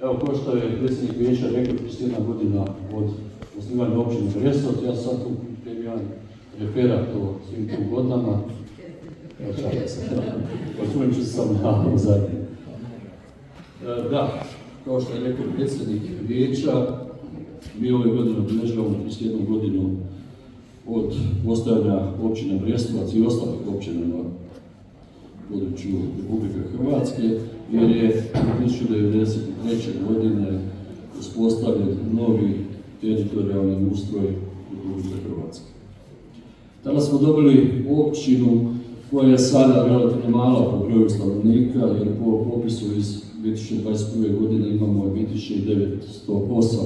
Evo, kao što je predsjednik vijeća rekao, 31 godina od osnivanja općine Brestovec, ja sam sad tu pripremio jedan referat o svim tim godinama. Osvojit ću se samo na zadnje. Da, kao što je rekao predsjednik vijeća, mi ove godine obilježavamo 31 godinu od postojanja općine Brestovac i ostalih općina na području Republike Hrvatske, jer je 1993. godine uspostavljen novi teritorijalni ustroj Republike Hrvatske. Tada smo dobili općinu koja je sada relativno mala po broju stanovnika, jer po popisu iz 2021. godine imamo 2908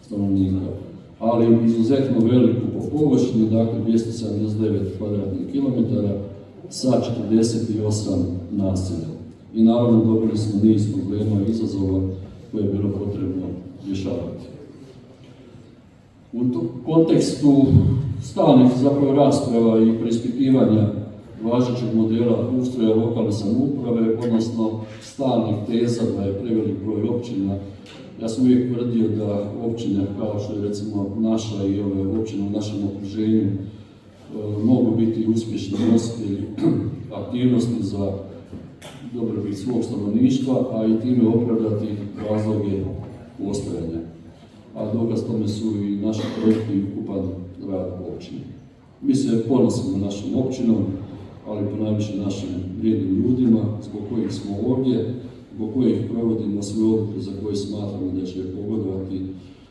stanovnika, ali izuzetno veliku po površini, dakle 279 kvadratnih kilometara sa 48 naselja. I naravno dobili smo niz problema i izazova koje je bilo potrebno rješavati. U kontekstu stalnih zapravo rasprava i preispitivanja važećeg modela ustroja lokalne samouprave, odnosno stalnih teza da je prevelik broj općina, ja sam uvijek tvrdio da općine kao što je recimo naša i ove općine u našem okruženju mogu biti uspješni nositelji aktivnosti za dobrobit svog stanovništva, a i time opravdati razloge postojanja. A dokaz tome su i naši projekti i ukupan rad općine. Mi se ponosimo našom općinom, ali ponajviše našim vrijednim ljudima zbog kojih smo ovdje, zbog kojih provodimo sve odluke za koje smatramo da će pogodovati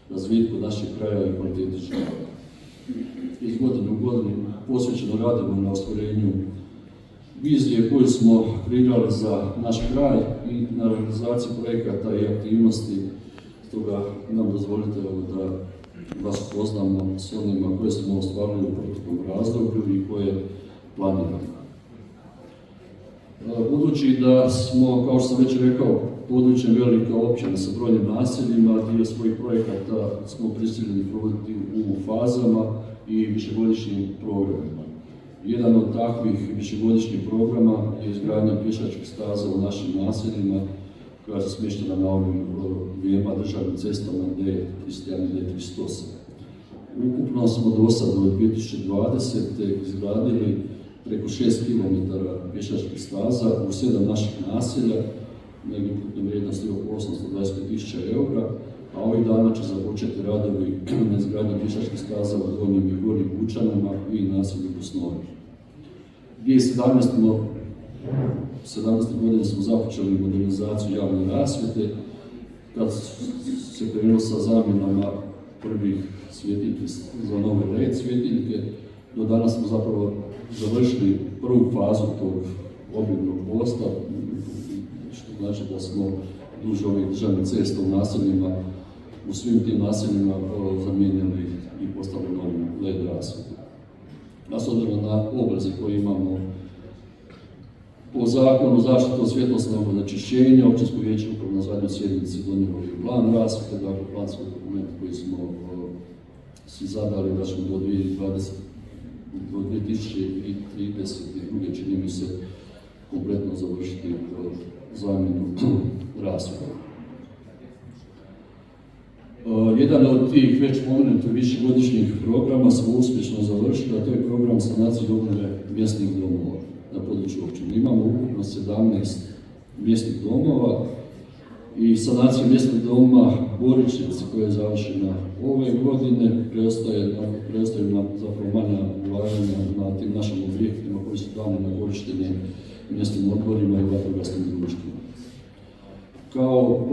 razvitku našeg kraja i kvaliteti života. Iz godine u godinu posvećeno radimo na ostvarenju vizije koju smo kreirali za naš kraj i na realizaciji projekata i aktivnosti. Stoga nam dozvolite da vas upoznamo s onima koje smo ostvarili u proteklom razdoblju i koje planiramo. Budući da smo, kao što sam već rekao, područjem velika općina sa brojnim naseljima, dio svojih projekata smo prisiljeni provoditi u fazama i višegodišnjim programima. Jedan od takvih višegodišnjih programa je izgradnja pješačkih staza u našim naseljima, koja su smještena na ovim dvijema državnim cestama D31 i D38. Ukupno smo do sada od 2020. izgradili preko 6 km pješačkih staza u 7 naših naselja, negdje ukupno vrijednosti oko 825.000 eura, a ovih dana će započeti radovi na izgradnji pješačkih staza u Donjim i Gornjim Bučanama i naselju Bosnovi. 2017. godine smo započeli modernizaciju javne rasvjete, kad se krenulo sa zamjenama prvih svjetiljki za nove LED svjetiljke. Do danas smo zapravo završili prvu fazu tog obimnog posla, što znači da smo duž ovih državnih cesta u naseljima, u svim tim naseljima zamijenili i postavili novu LED rasvjetu. A s obzirom na obveze koje imamo po zakonu o zaštiti od svjetlosnog onečišćenja, Općinsko vijeće upravo na zadnjoj sjednici donijelo i plan rasvjete, dakle planski dokument koji smo si zadali da ćemo do 2032. čini mi se kompletno završiti zamjenu rasvjete. Jedan od tih već spomenutih višegodišnjih programa smo uspješno završili, a to je program sanacije i obnove mjesnih domova na području općine. Imamo ukupno 17 mjesnih domova i sanacija mjesnih doma Boričnici koja je završena ove godine, preostaju nam zapravo manja ulaganja na tim našim objektima koji su dani na korištenje mjesnim odborima i vatrogasnim društvima. Kao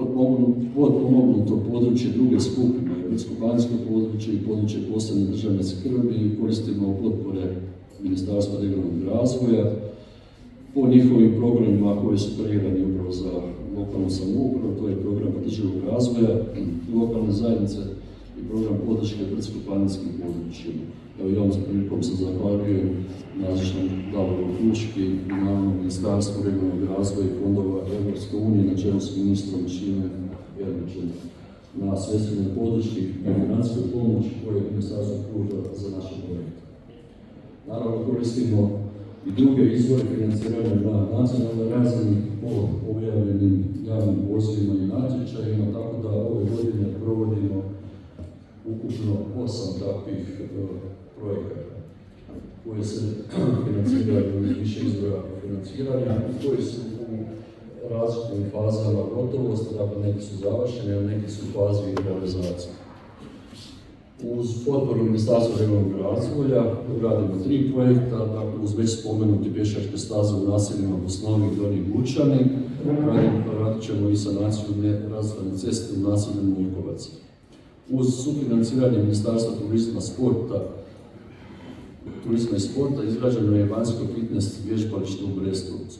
potpomognuto područje druge skupine, brdsko-planinsko područje i područje posebne državne skrbi, koristimo potpore Ministarstva regionalnog razvoja po njihovim programima koji su kreirani upravo za lokalnu samoupravu, to je program održivog razvoja lokalne zajednice i program podrške brdsko-planinskim područjima. Evo i ovom prilikom se zahvaljujem nazočnom Davoru Kuški i naravno Ministarstvu regionalnog razvoja i fondova Europske unije na čelu s ministrom Šinom Erlićem na svesrednoj podrški i financijskoj pomoći koje Ministarstvo pruža za naše projekte. Naravno koristimo i druge izvore financiranja na nacionalnoj razini po objavljenim javnim pozivima i natječajima, tako 8 takvih projekata koji se financiraju više izvora financiranja, koji su u različitim fazama gotovosti, dakle neki su završeni, a neki su u fazi realizacije. Uz potporu Ministarstva regionalnog razvoja radimo 3 projekta, dakle uz već spomenuti pješačke staze u naseljima Bosnovi i Donji Bučani, radit ćemo i sanaciju nerazvrstane ceste u naselju Mujkovac. Uz sufinanciranje Ministarstva turizma i sporta izgrađeno je vanjsko fitness vježbalište u Brestovcu.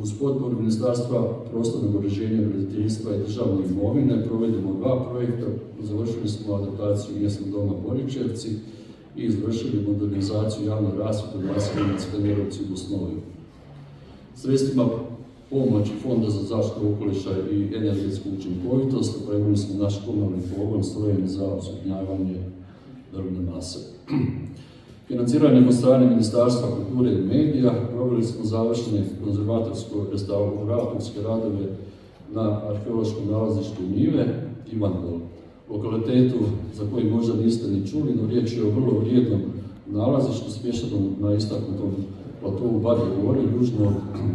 Uz potporu Ministarstva prostornog uređenja, graditeljstva i državne imovine provedemo 2 projekta, završili smo adaptaciju mjesnog doma Boričevci i izvršili modernizaciju javne rasvjete u naselju Cvenerovci u Bosnovi. Sredstvima pomoći Fonda za zaštitu okoliša i energetsku učinkovitost opremili smo naš komunalni pogon strojem za osvjetljavanje drvne mase. Financiranjem od strane Ministarstva kulture i medija proveli smo završene konzervatorsko-restauratorske radove na arheološkom nalazištu Njive, Ivanpol, lokalitetu za koji možda niste ni čuli, no riječ je o vrlo vrijednom nalazištu smještenom na istaknutom platovu Badje gore, južno od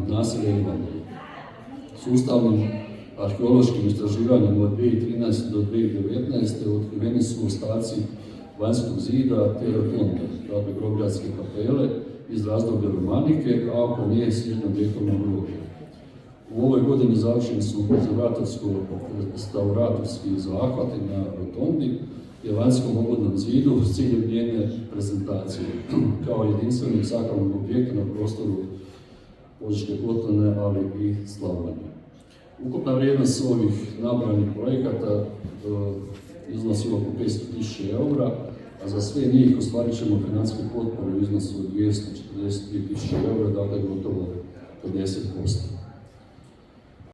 naselja Ivanpol. Sustavnim arheološkim istraživanjem od 2013. do 2019. otkriveni su ostaci vanjskog zida te rotonde, dakle grobljatske kapele iz razdoblja romanike, a oko nje srednjovjekovno groblje. U ovoj godini završeni su konzervatorsko-restauratorski zahvati na rotondi i vanjskom obodnom zidu s ciljem njene prezentacije, kao jedinstvenog sakralnog objekta na prostoru Požeške Kotline, ali i Slavonije. Ukupna vrijednost ovih nabranih projekata iznosi oko 500.000 eura, a za sve njih ostvarit ćemo financijsku potporu u iznosu od 242.000 eura, dakle gotovo 50%.